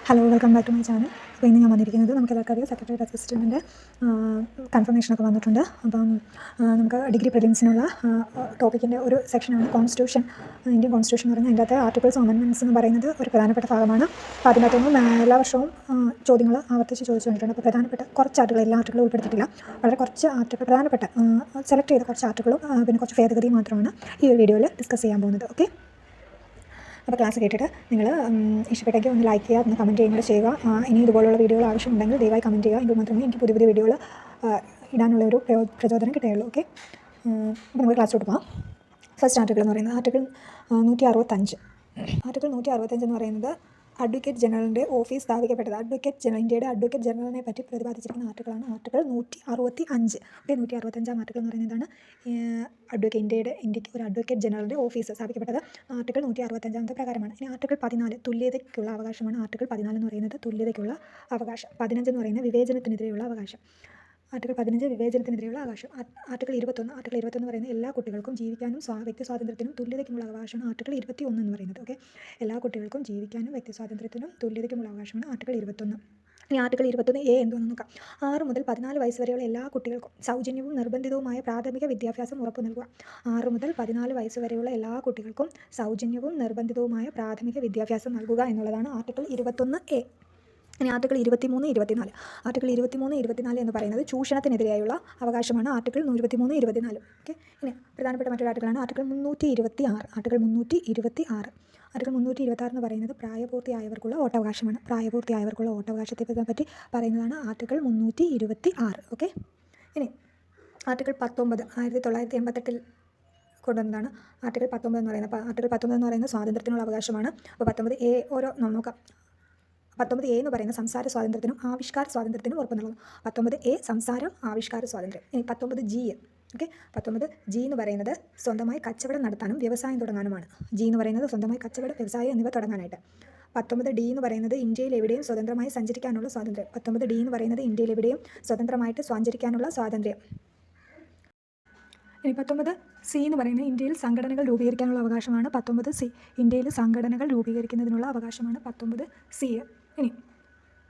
Hello, welcome back to my channel. അപ്പോൾ ഇന്ന് ഞാൻ വന്നിരിക്കുന്നത് നമുക്ക് എല്ലാവർക്കും അറിയാം സെക്രട്ടേറിയറ്റ് അസിസ്റ്റൻറ്റിൻ്റെ കൺഫർമേഷനൊക്കെ വന്നിട്ടുണ്ട്. അപ്പം നമുക്ക് ഡിഗ്രി പ്രിലിംസിനുള്ള ടോപ്പിക്കിൻ്റെ ഒരു സെക്ഷനാണ് കോൺസ്റ്റിറ്റ്യൂഷൻ. ഇന്ത്യൻ കോൺസ്റ്റിറ്റ്യൂഷൻ എന്ന് പറഞ്ഞാൽ അതിൻ്റെ അകത്ത് ആർട്ടിക്കിൾസ് അമെൻമെൻറ്റ്സ് എന്ന് പറയുന്നത് ഒരു പ്രധാനപ്പെട്ട ഭാഗമാണ്. അപ്പോൾ അതിനകത്തൊന്നും എല്ലാ വർഷവും ചോദ്യങ്ങൾ ആവർത്തിച്ച് ചോദിച്ചുകൊണ്ടിട്ടുണ്ട്. അപ്പോൾ പ്രധാനപ്പെട്ട കുറച്ച് ആർട്ടിക്കിൾ, എല്ലാ ആർട്ടിക്കിളും ഉൾപ്പെടുത്തിയിട്ടില്ല. വളരെ കുറച്ച് ആർട്ടിക്കിൾ, പ്രധാനപ്പെട്ട സെലക്ട് ചെയ്ത കുറച്ച് ആർട്ടിക്കിളും പിന്നെ കുറച്ച് ഭേദഗതി മാത്രമാണ് ഈ ഒരു വീഡിയോയിൽ ഡിസ്കസ് ചെയ്യാൻ പോകുന്നത്. ഓക്കെ, അപ്പോൾ ക്ലാസ് കേട്ടിട്ട് നിങ്ങൾ ഇഷ്ടപ്പെട്ടെങ്കിൽ ഒന്ന് ലൈക്ക് ചെയ്യുക, ഒന്ന് കമൻറ്റ് ചെയ്യുക ചെയ്യുക. ഇനി ഇതുപോലുള്ള വീഡിയോകൾ ആവശ്യമുണ്ടെങ്കിൽ ദയവായി കമൻറ്റ് ചെയ്യുക. എങ്കിൽ മാത്രമേ എനിക്ക് പുതിയ പുതിയ വീഡിയോകൾ ഇടാനുള്ളൊരു പ്രചോദനം കിട്ടുകയുള്ളൂ. ഓക്കെ, അപ്പോൾ നമുക്ക് ക്ലാസ്സിലോട്ട് പോകാം. ഫസ്റ്റ് ആർട്ടിക്കിൾ എന്ന് പറയുന്നത് ആർട്ടിക്കിൾ 165. ആർട്ടിക്കിൾ 165 എന്ന് പറയുന്നത് അഡ്വക്കേറ്റ് ജനറലിൻ്റെ ഓഫീസ് സ്ഥാപിക്കപ്പെട്ടത്. ഇന്ത്യയുടെ അഡ്വക്കേറ്റ് ജനറലിനെ പറ്റി പ്രതിപാദിച്ചിരിക്കുന്ന ആർട്ടിക്കിളാണ് ആർട്ടിക്കിൾ 165. ഓക്കെ, 165 ആർട്ടിക്കിൾ എന്ന് പറയുന്നത് ഇന്ത്യക്ക് ഒരു അഡ്വക്കേറ്റ് ജനറലിൻ്റെ ഓഫീസ് സ്ഥാപിക്കപ്പെട്ടത് ആർട്ടിക്കിൾ 165 പ്രകാരമാണ്. ഇനി ആർട്ടിക്കിൾ 14 തുല്യതയ്ക്കുള്ള അവകാശമാണ്. ആർട്ടിക്കിൾ 14 എന്ന് പറയുന്നത് തുല്യതയ്ക്കുള്ള അവകാശം. 15 എന്ന് പറയുന്നത് വിവേചനത്തിനെതിരെയുള്ള അവകാശം. ആർട്ടിക്കിൾ 15 വിവേചനത്തിനെതിരെയുള്ള അവകാശം. ആർട്ടിക്കിൾ 21 പറയുന്നത് എല്ലാ കുട്ടികൾക്കും ജീവിക്കാനും വ്യക്തി സ്വാതന്ത്ര്യത്തിനും തുല്യതയ്ക്കുമുള്ള അവകാശമാണ് ആർട്ടിക്കിൾ 21 എന്ന് പറയുന്നത്. ഓക്കെ, എല്ലാ കുട്ടികൾക്കും ജീവിക്കാനും വ്യക്തി സ്വാതന്ത്ര്യത്തിനും തുല്യതയ്ക്കുമുള്ള അവകാശമാണ് ആർട്ടിക്കിൾ 21. ഇനി ആർട്ടിക്കിൾ 21A എന്താണെന്ന് നോക്കാം. 6 മുതൽ 14 വയസ്സ് വരെയുള്ള എല്ലാ കുട്ടികൾക്കും സൗജന്യവും നിർബന്ധിതവുമായ പ്രാഥമിക വിദ്യാഭ്യാസം ഉറപ്പു നൽകുക. 6 മുതൽ 14 വയസ്സ് വരെയുള്ള എല്ലാ കുട്ടികൾക്കും സൗജന്യവും നിർബന്ധിതവുമായ പ്രാഥമിക വിദ്യാഭ്യാസം നൽകുക എന്നുള്ളതാണ് ആർട്ടിക്കിൾ 21A. ഇനി ആർട്ടിക്കിൾ 23, 24. ആർട്ടിക്കിൾ 23, 24 എന്ന് പറയുന്നത് ചൂഷണത്തിനെതിരെയുള്ള അവകാശമാണ്. ആർട്ടിക്കിൾ 23, 24. ഓക്കെ, ഇനി പ്രധാനപ്പെട്ട മറ്റൊരു ആർട്ടിക്കിളാണ് ആർട്ടിക്കിൾ 326. ആർട്ടിക്കിൾ 326. ആർട്ടിക്കിൾ 326 എന്ന് പറയുന്നത് പ്രായപൂർത്തിയായവർക്കുള്ള വോട്ടവകാശമാണ്. പ്രായപൂർത്തിയായവർക്കുള്ള വോട്ടവകാശത്തെ പറ്റി പറയുന്നതാണ് ആർട്ടിക്കിൾ 326. ഓക്കെ, ഇനി ആർട്ടിക്കിൾ 19 1988 കൊണ്ടുവന്നതാണ് ആർട്ടിക്കിൾ 19 എന്ന് പറയുന്നത്. ആർട്ടിക്കിൾ 19 എന്ന് പറയുന്നത് സ്വാതന്ത്ര്യത്തിനുള്ള അവകാശമാണ്. അപ്പോൾ 19A നോക്കാം. 19A എന്ന് പറയുന്ന സംസാര സ്വാതന്ത്ര്യത്തിനും ആവിഷ്കാര സ്വാതന്ത്ര്യത്തിനും ഉറപ്പ് നൽകുന്നു. 19A സംസാരം, ആവിഷ്കാര സ്വാതന്ത്ര്യം. ഇനി 19G. ഓക്കെ, 19G എന്ന് പറയുന്നത് സ്വന്തമായി കച്ചവടം നടത്താനും വ്യവസായം തുടങ്ങാനുമാണ്. G എന്ന് പറയുന്നത് സ്വന്തമായി കച്ചവടം, വ്യവസായം എന്നിവ തുടങ്ങാനായിട്ട്. 19D എന്ന് പറയുന്നത് ഇന്ത്യയിൽ എവിടെയും സ്വതന്ത്രമായി സഞ്ചരിക്കാനുള്ള സ്വാതന്ത്ര്യം. 19D എന്ന് പറയുന്നത് ഇന്ത്യയിൽ എവിടെയും സ്വതന്ത്രമായിട്ട് സഞ്ചരിക്കാനുള്ള സ്വാതന്ത്ര്യം. ഇനി 19C എന്ന് പറയുന്നത് ഇന്ത്യയിൽ സംഘടനകൾ രൂപീകരിക്കാനുള്ള അവകാശമാണ്. 19C ഇന്ത്യയിൽ സംഘടനകൾ രൂപീകരിക്കുന്നതിനുള്ള അവകാശമാണ് 19C. ഇനി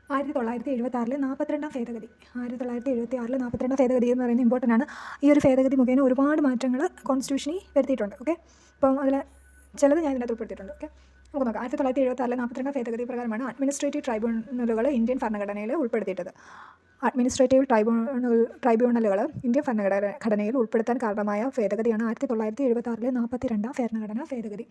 1976 42ാം ഭേദഗതി. 1976 42ാം ഭേദഗതി എന്ന് പറയുന്നത് ഇമ്പോർട്ടൻ്റ് ആണ്. ഈ ഒരു ഭേദഗതി മുഖേന ഒരുപാട് മാറ്റങ്ങൾ കോൺസ്റ്റിറ്റ്യൂഷനിൽ വരുത്തിയിട്ടുണ്ട്. ഓക്കെ, അപ്പം അതിൽ ചിലത് ഞാൻ ഇതിനകത്ത് ഉൾപ്പെടുത്തിയിട്ടുണ്ട്. ഓക്കെ, നമുക്ക് നോക്കാം. 1976 42ാം ഭേദഗതി പ്രകാരമാണ് അഡ്മിനിസ്ട്രേറ്റീവ് ട്രൈബ്യൂണലുകൾ ഇന്ത്യൻ ഭരണഘടനയിൽ ഉൾപ്പെടുത്തിയിട്ടത്. അഡ്മിനിസ്ട്രേറ്റീവ് ട്രൈബ്യൂണലുകൾ ഇന്ത്യൻ ഭരണഘടനയിൽ ഉൾപ്പെടുത്താൻ കാരണമായ ഭേദഗതിയാണ് 1976 42ാം ഭരണഘടനാ ഭേദഗതി.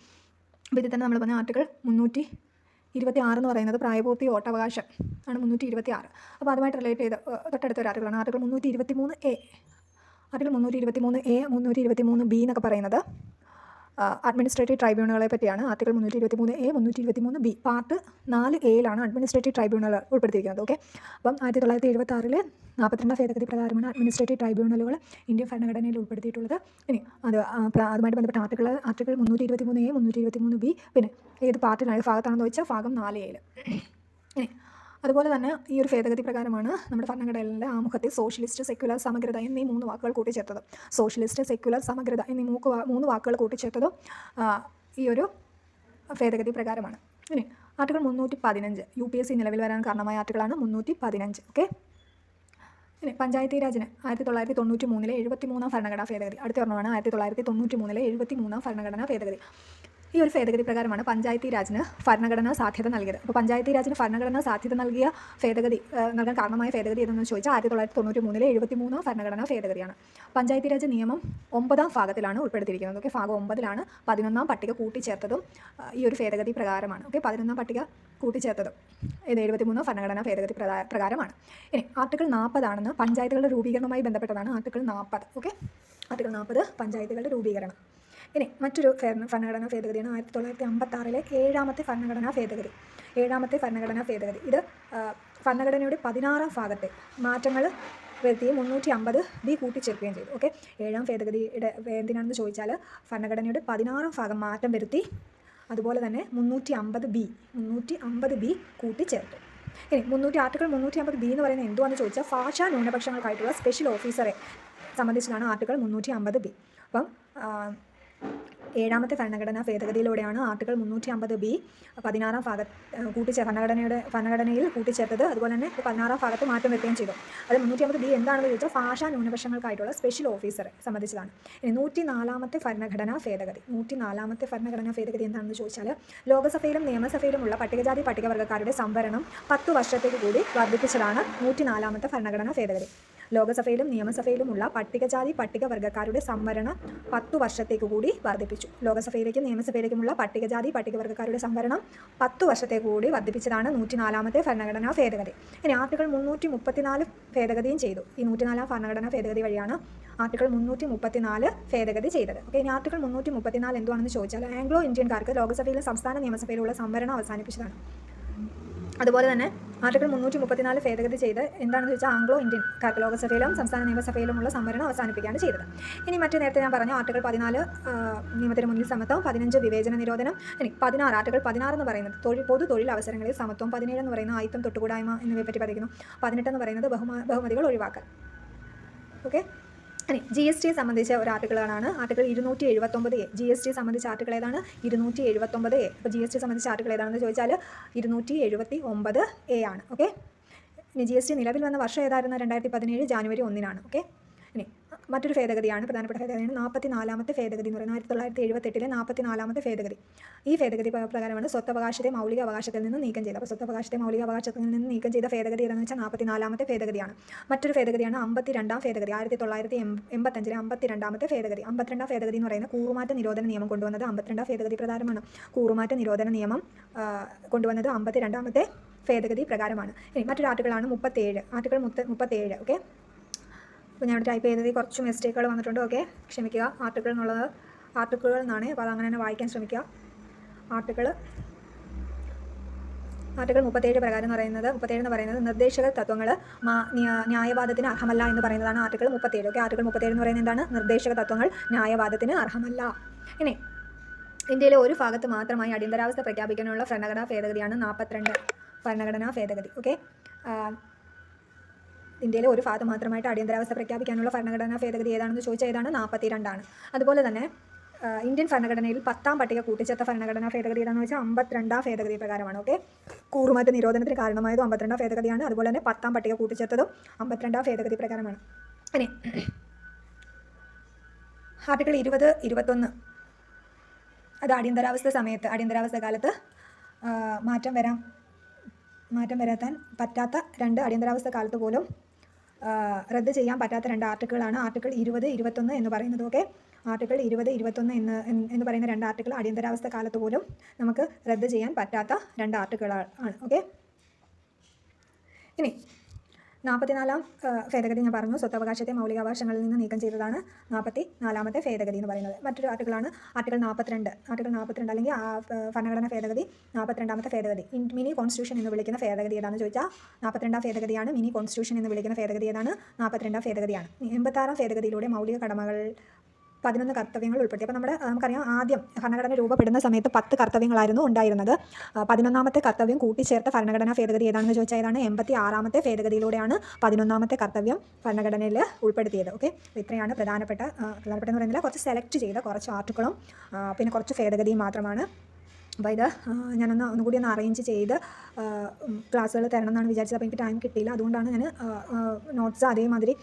അപ്പോൾ ഇതിൽ തന്നെ നമ്മൾ പറഞ്ഞ ആർട്ടിക്കിൾ 326 എന്ന് പറയുന്നത് പ്രായപൂർത്തി വോട്ടവകാശം ആണ്. 326. അപ്പോൾ അതുമായിട്ട് റിലേറ്റ് ചെയ്ത് തൊട്ടടുത്ത ഒരു ആർട്ടിക്കിളാണ് article 323A. Article 323A 323B എന്നൊക്കെ പറയുന്നത് അഡ്മിനിസ്ട്രേറ്റീവ് ട്രൈബ്യൂണലുകളെ പറ്റിയാണ്. Article 323A 323B part 4A administrative ട്രൈബ്യൂണലുകൾ ഉൾപ്പെടുത്തിയിരിക്കുന്നത്. ഓക്കെ, അപ്പം 1976 42ാം ഭേദഗതി പ്രകാരമാണ് അഡ്മിനിസ്ട്രേറ്റീവ് ട്രൈബ്യൂണലുകൾ ഇന്ത്യൻ ഭരണഘടനയിൽ ഉൾപ്പെടുത്തിയിട്ടുള്ളത്. ഇനി അതുമായിട്ട് ബന്ധപ്പെട്ട ആർട്ടിക്കിൾ 323A 323B പിന്നെ ഏത് പാർട്ടിലാണ്, ഭാഗത്താണെന്ന് വെച്ചാൽ ഭാഗം 4A. ഇനി അതുപോലെ തന്നെ ഈ ഒരു ഭേദഗതി പ്രകാരമാണ് നമ്മുടെ ഭരണഘടനയിലെ ആമുഖത്തിൽ സോഷ്യലിസ്റ്റ്, സെക്യുലർ, സമഗ്രത എന്നീ 3 വാക്കുകൾ കൂട്ടിച്ചേർത്തത്. സോഷ്യലിസ്റ്റ്, സെക്യുലർ, സമഗ്രത എന്നീ 3 വാക്കുകൾ കൂട്ടിച്ചേർത്തതും ഈ ഒരു ഭേദഗതി പ്രകാരമാണ്. ഇനി ആർട്ടിക്കിൾ 315 UPSC നിലവിൽ വരാൻ കാരണമായ ആർട്ടിക്കിളാണ് 315. ഓക്കെ, ഇനി പഞ്ചായത്തി രാജിന് 1993 73ാം ഭരണഘടനാ ഭേദഗതി. അടുത്ത ഒരെണ്ണമാണ് 1993 73ാം ഭരണഘടനാ ഭേദഗതി. ഈ ഒരു ഭേദഗതി പ്രകാരമാണ് പഞ്ചായത്തി രാജിന് ഭരണഘടനാ സാധ്യത നൽകിയത്. അപ്പോൾ പഞ്ചായത്തി രാജിന് ഭരണഘടനാ സാധ്യത നൽകിയ ഭേദഗതി നൽകാൻ കാരണമായ ഭേദഗതി ഏതെന്ന് ചോദിച്ചാൽ 1993 73ാം ഭരണഘടനാ ഭേദഗതിയാണ്. പഞ്ചായത്തി രാജ് നിയമം 9ാം ഭാഗത്തിലാണ് ഉൾപ്പെടുത്തിയിരിക്കുന്നത്. ഓക്കെ, ഭാഗം 9ലാണ് 11ാം പട്ടിക കൂട്ടിച്ചേർത്തതും ഈ ഒരു ഭേദഗതി പ്രകാരമാണ്. ഓക്കെ, 11ാം പട്ടിക കൂട്ടിച്ചേർത്തതും ഇത് 73ാം ഭരണഘടനാ ഭേദഗതി പ്രകാരമാണ്. ഇനി ആർട്ടിക്കിൾ 40 പഞ്ചായത്തുകളുടെ രൂപീകരണവുമായി ബന്ധപ്പെട്ടതാണ് ആർട്ടിക്കിൾ 40. ഓക്കെ, ആർട്ടിക്കിൾ 40 പഞ്ചായത്തുകളുടെ രൂപീകരണം. ഇനി മറ്റൊരു ഭരണഘടനാ ഭേദഗതിയാണ് 1956 7ാമത്തെ ഭരണഘടനാ ഭേദഗതി. 7ാമത്തെ ഭരണഘടനാ ഭേദഗതി ഇത് ഭരണഘടനയുടെ 16ാം ഭാഗത്തെ മാറ്റങ്ങൾ വരുത്തുകയും 350B കൂട്ടിച്ചേർക്കുകയും ചെയ്തു. ഓക്കെ, 7ാം ഭേദഗതിയുടെ എന്തിനാണെന്ന് ചോദിച്ചാൽ ഭരണഘടനയുടെ 16ാം ഭാഗം മാറ്റം വരുത്തി, അതുപോലെ തന്നെ 350B കൂട്ടിച്ചേർത്തു. ഇനി ആർട്ടിക്കിൾ 350B എന്ന് പറയുന്നത് എന്തുവാണെന്ന് ചോദിച്ചാൽ ഭാഷാ ന്യൂനപക്ഷങ്ങൾക്കായിട്ടുള്ള സ്പെഷ്യൽ ഓഫീസറെ സംബന്ധിച്ചാണ് ആർട്ടിക്കിൾ 350B. അപ്പം ഏഴാമത്തെ ഭരണഘടനാ ഭേദഗതിയിലൂടെയാണ് ആർട്ടിക്കിൾ 350B 16-ാം ഭരണഘടനയിൽ കൂട്ടിച്ചേർത്തത്. അതുപോലെ തന്നെ 16-ാം ഭാഗത്ത് മാറ്റം വരുത്തുകയും ചെയ്തു. അത് 350B എന്താണെന്ന് ചോദിച്ചാൽ ഭാഷാ ന്യൂനപക്ഷങ്ങൾക്കായിട്ടുള്ള സ്പെഷ്യൽ ഓഫീസറെ സംബന്ധിച്ചതാണ്. ഇനി 104-ാമത്തെ ഭരണഘടനാ ഭേദഗതി. 104-ാമത്തെ ഭരണഘടനാ ഭേദഗതി എന്താണെന്ന് ചോദിച്ചാൽ ലോകസഭയിലും നിയമസഭയിലുമുള്ള പട്ടികജാതി പട്ടികവർഗ്ഗക്കാരുടെ സംവരണം 10 വർഷത്തേക്ക് കൂടി വർദ്ധിപ്പിച്ചതാണ് 104-ാമത്തെ ഭരണഘടനാ ഭേദഗതി. ലോകസഭയിലും നിയമസഭയിലുമുള്ള പട്ടികജാതി പട്ടികവർഗ്ഗക്കാരുടെ സംവരണം 10 വർഷത്തേക്ക് കൂടി വർദ്ധിപ്പിച്ചു. ലോകസഭയിലേക്കും നിയമസഭയിലേക്കുമുള്ള പട്ടികജാതി പട്ടികവർഗ്ഗക്കാരുടെ സംവരണം 10 വർഷത്തേക്ക് കൂടി വർദ്ധിപ്പിച്ചതാണ് 104-ാമത്തെ ഭരണഘടനാ ഭേദഗതി. ഇനി ആർട്ടിക്കിൾ 334 ഭേദഗതിയും ചെയ്തു. ഈ 104-ാം ഭരണഘടനാ ഭേദഗതി വഴിയാണ് ആർട്ടിക്കിൾ 334 ഭേദഗതി ചെയ്തത്. ഓക്കെ, ഇനി ആർട്ടിക്കിൾ 334 എന്തുവാണെന്ന് ചോദിച്ചാൽ ആംഗ്ലോ ഇന്ത്യൻകാർക്ക് ലോകസഭയിലും സംസ്ഥാന നിയമസഭയിലുള്ള സംവരണം അവസാനിപ്പിച്ചതാണ്. അതുപോലെ തന്നെ ആർട്ടിക്കിൾ 334 ഭേദഗതി ചെയ്ത് എന്താണെന്ന് ചോദിച്ചാൽ ആംഗ്ലോ ഇന്ത്യൻകാർക്ക് ലോകസഭയിലും സംസ്ഥാന നിയമസഭയിലുമുള്ള സംവരണം അവസാനിപ്പിക്കുകയാണ് ചെയ്തത്. ഇനി നേരത്തെ ഞാൻ പറഞ്ഞു ആർട്ടിക്കിൾ 14 നിയമത്തിന് മുന്നിൽ സമത്വം, 15 വിവേചന നിരോധനം. ഇനി 16 ആർട്ടിക്കിൾ 16 എന്ന് പറയുന്നത് പൊതു തൊഴിൽ അവസരങ്ങളിൽ സമത്വം, 17 എന്ന് പറയുന്നത് ആയിത്തം തൊട്ടുകൂടായ്മ എന്നിവയെ പറ്റി പഠിക്കുന്നു, 18 എന്ന് പറയുന്നത് ബഹുമതികൾ ഒഴിവാക്കൽ. ഓക്കെ, ഇനി GST സംബന്ധിച്ച ഒരു ആർട്ടിക്കിളാണ് ആർട്ടിക്കിൾ 279A. GST സംബന്ധിച്ച ആർട്ടിക്കിൾ ഏതാണ്? 279A. അപ്പോൾ GST സംബന്ധിച്ച ആർട്ടിക്കിൾ ഏതാണെന്ന് ചോദിച്ചാൽ 279A ആണ്. ഓക്കെ, ഇനി GST നിലവിൽ വന്ന വർഷം ഏതായിരുന്നു? 2017 ജാനുവരി 1-നാണ്. ഓക്കെ, ഇനി മറ്റൊരു ഭേദഗതിയാണ്, പ്രധാനപ്പെട്ട ഭേദഗതിയാണ് 44-ാമത്തെ ഭേദഗതി എന്ന് പറയുന്നത് 1978-ലെ 44-ാമത്തെ ഭേദഗതി. ഈ ഭേദഗതി പ്രകാരമാണ് സ്വത്തവകാശത്തെ മൗലിക അവകാശത്തിൽ നിന്ന് നീക്കം ചെയ്തത്. അപ്പോൾ സ്വത്തവകാശത്തെ മൗലിക അവകാശത്തിൽ നിന്ന് നീക്കം ചെയ്ത ഭേദഗതി ഏതാണെന്ന് വെച്ചാൽ 44-ാമത്തെ ഭേദഗതിയാണ്. മറ്റൊരു ഭേദഗതിയാണ് 52-ാം ഭേദഗതി. 1985-ലെ 52-ാമത്തെ ഭേദഗതി. 52-ാം ഭേദഗതി എന്ന് പറയുന്നത് കൂറുമാറ്റ നിരോധന നിയമം കൊണ്ടുവന്നത് 52-ാം ഭേദഗതി പ്രകാരമാണ്. കൂറുമാറ്റ നിരോധന നിയമം കൊണ്ടുവന്നത് 52-ാമത്തെ ഭേദഗതി പ്രകാരമാണ്. ഇനി മറ്റൊരു ആർട്ടിക്കിളാണ് 37, ആർട്ടിക്കിൾ 37. ഓക്കെ, അപ്പോൾ ഞാൻ ടൈപ്പ് ചെയ്തത് കുറച്ച് മിസ്റ്റേക്കുകൾ വന്നിട്ടുണ്ട്. ഓക്കെ, ക്ഷമിക്കുക. ആർട്ടിക്കിൾ എന്നാണ്, അപ്പോൾ അതങ്ങനെ തന്നെ വായിക്കാൻ ശ്രമിക്കുക. ആർട്ടിക്കിൾ 37 പ്രകാരം എന്ന് പറയുന്നത് നിർദ്ദേശക തത്വങ്ങൾ ന്യായവാദത്തിന് അർഹമല്ല എന്ന് പറയുന്നതാണ് ആർട്ടിക്കിൾ 37. ഓക്കെ, ആർട്ടിക്കിൾ 37 എന്ന് പറയുന്നത് എന്താണ്? നിർദ്ദേശക തത്വങ്ങൾ ന്യായവാദത്തിന് അർഹമല്ല. ഇനി ഇന്ത്യയിലെ ഒരു ഭാഗത്ത് മാത്രമായി അടിയന്തരാവസ്ഥ പ്രഖ്യാപിക്കാനുള്ള ഭരണഘടനാ ഭേദഗതിയാണ് 42 ഭരണഘടനാ ഭേദഗതി. ഓക്കെ, ഇന്ത്യയിലെ ഒരു ഭാഗത്ത് മാത്രമായിട്ട് അടിയന്തരാവസ്ഥ പ്രഖ്യാപിക്കാനുള്ള ഭരണഘടനാ ഭേദഗതി ഏതാണെന്ന് ചോദിച്ചാൽ ഏതാണ്? 42 ആണ്. അതുപോലെ തന്നെ ഇന്ത്യൻ ഭരണഘടനയിൽ 10-ാം പട്ടിക കൂട്ടിച്ചേർത്ത ഭരണഘടനാ ഭേദഗതി ഏതാണെന്ന് വെച്ചാൽ 52-ാം ഭേദഗതി പ്രകാരമാണ്. ഓക്കെ, കൂറുമാറ്റ നിരോധനത്തിന് കാരണമായതും 52-ാം ഭേദഗതിയാണ്. അതുപോലെ തന്നെ 10-ാം പട്ടിക കൂട്ടിച്ചേർത്തതും 52-ാം ഭേദഗതി പ്രകാരമാണ്. ഇനി ആർട്ടിക്കിൾ 20, 21 അത് അടിയന്തരാവസ്ഥ കാലത്ത് മാറ്റം വരുത്താൻ പറ്റാത്ത 2 അടിയന്തരാവസ്ഥ കാലത്ത് പോലും റദ്ദ് ചെയ്യാൻ പറ്റാത്ത 2 ആർട്ടിക്കിളാണ് ആർട്ടിക്കിൾ 20, 21 എന്ന് പറയുന്നത്. ഓക്കെ, ആർട്ടിക്കിൾ 20, 21 എന്ന് പറയുന്ന 2 ആർട്ടിക്കിൾ അടിയന്തരാവസ്ഥ കാലത്ത് പോലും നമുക്ക് റദ്ദ് ചെയ്യാൻ പറ്റാത്ത 2 ആർട്ടിക്കിളാണ്. ഓക്കെ, ഇനി 44-ാം ഭേദഗതി ഞാൻ പറഞ്ഞു, സ്വത്തവകാശത്തെ മൗലികാവകാശങ്ങളിൽ നിന്ന് നീക്കം ചെയ്തതാണ് 44-ാമത്തെ ഭേദഗതി എന്ന് പറയുന്നത്. മറ്റൊരു ആർട്ടിക്കിളാണ് ആർട്ടിക്കിൾ 42 അല്ലെങ്കിൽ ഭരണഘടനാ ഭേദഗതി 42-ാമത്തെ ഭേദഗതി. മിനി കോൺസ്റ്റിറ്റ്യൂഷൻ എന്ന് വിളിക്കുന്ന ഭേദഗതി ഏതാണെന്ന് ചോദിച്ചാൽ 42-ാം ഭേദഗതിയാണ്. മിനി കോൺസ്റ്റിറ്റ്യൂഷൻ എന്ന് വിളിക്കുന്ന ഭേദഗതി ഏതാണ്? 42-ാം ഭേദഗതിയാണ്. 86-ാം ഭേദഗതിയിലൂടെ മൗലിക കടമകൾ 11 കർത്തവ്യങ്ങൾ ഉൾപ്പെടുത്തി. അപ്പോൾ നമുക്കറിയാം ആദ്യം ഭരണഘടന രൂപപ്പെടുന്ന സമയത്ത് 10 കർത്തവ്യങ്ങളായിരുന്നു ഉണ്ടായിരുന്നത്. 11-ാമത്തെ കർത്തവ്യം കൂട്ടിച്ചേർത്ത ഭരണഘടനാ ഭേദഗതി ഏതാണെന്ന് ചോദിച്ചാൽ ഏതാണ്? 86-ാമത്തെ ഭേദഗതിയിലൂടെയാണ് 11-ാമത്തെ കർത്തവ്യം ഭരണഘടനയിൽ ഉൾപ്പെടുത്തിയത്. ഓക്കെ, ഇത്രയാണ് പ്രധാനപ്പെട്ട എന്ന് പറയുന്നില്ല, കുറച്ച് സെലക്ട് ചെയ്ത കുറച്ച് ആർട്ടിക്കിളും പിന്നെ കുറച്ച് ഭേദഗതിയും മാത്രമാണ്. അപ്പോൾ ഇത് ഒന്നുകൂടി അറേഞ്ച് ചെയ്ത് ക്ലാസ്സുകൾ തരണം എന്നാണ് വിചാരിച്ചത്. അപ്പോൾ എനിക്ക് ടൈം കിട്ടിയില്ല, അതുകൊണ്ടാണ് ഞാൻ നോട്ട്സ് അതേമാതിരി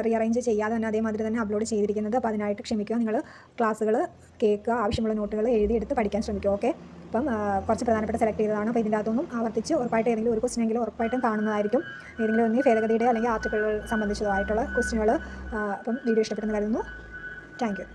റീഅറേഞ്ച് ചെയ്യാതെ തന്നെ അതേമാതിരി തന്നെ അപ്ലോഡ് ചെയ്തിരിക്കുന്നത്. അപ്പോൾ അതിനായിട്ട് ക്ഷമിക്കുക. നിങ്ങൾ ക്ലാസ്സുകൾ കേൾക്കുക, ആവശ്യമുള്ള നോട്ടുകൾ എഴുതിയെടുത്ത് പഠിക്കാൻ ശ്രമിക്കുക. ഓക്കെ, അപ്പം കുറച്ച് പ്രധാനപ്പെട്ട സെലക്ട് ചെയ്തതാണ്. അപ്പോൾ ഇതിൻ്റെ അകത്തൊന്നും ആവർത്തിച്ച് ഉറപ്പായിട്ട് ഏതെങ്കിലും ഒരു ക്വസ്റ്റ്യനെങ്കിലും ഉറപ്പായിട്ടും കാണുന്നതായിരിക്കും. ഏതെങ്കിലും ഒന്നീ ഭേദഗതിയുടെ അല്ലെങ്കിൽ ആർട്ടിക്കിളുകൾ സംബന്ധിച്ചതായിട്ടുള്ള ക്വസ്റ്റ്യനുകൾ. അപ്പം വീഡിയോ ഇഷ്ടപ്പെടുന്ന കരുതുന്നു. Thank you.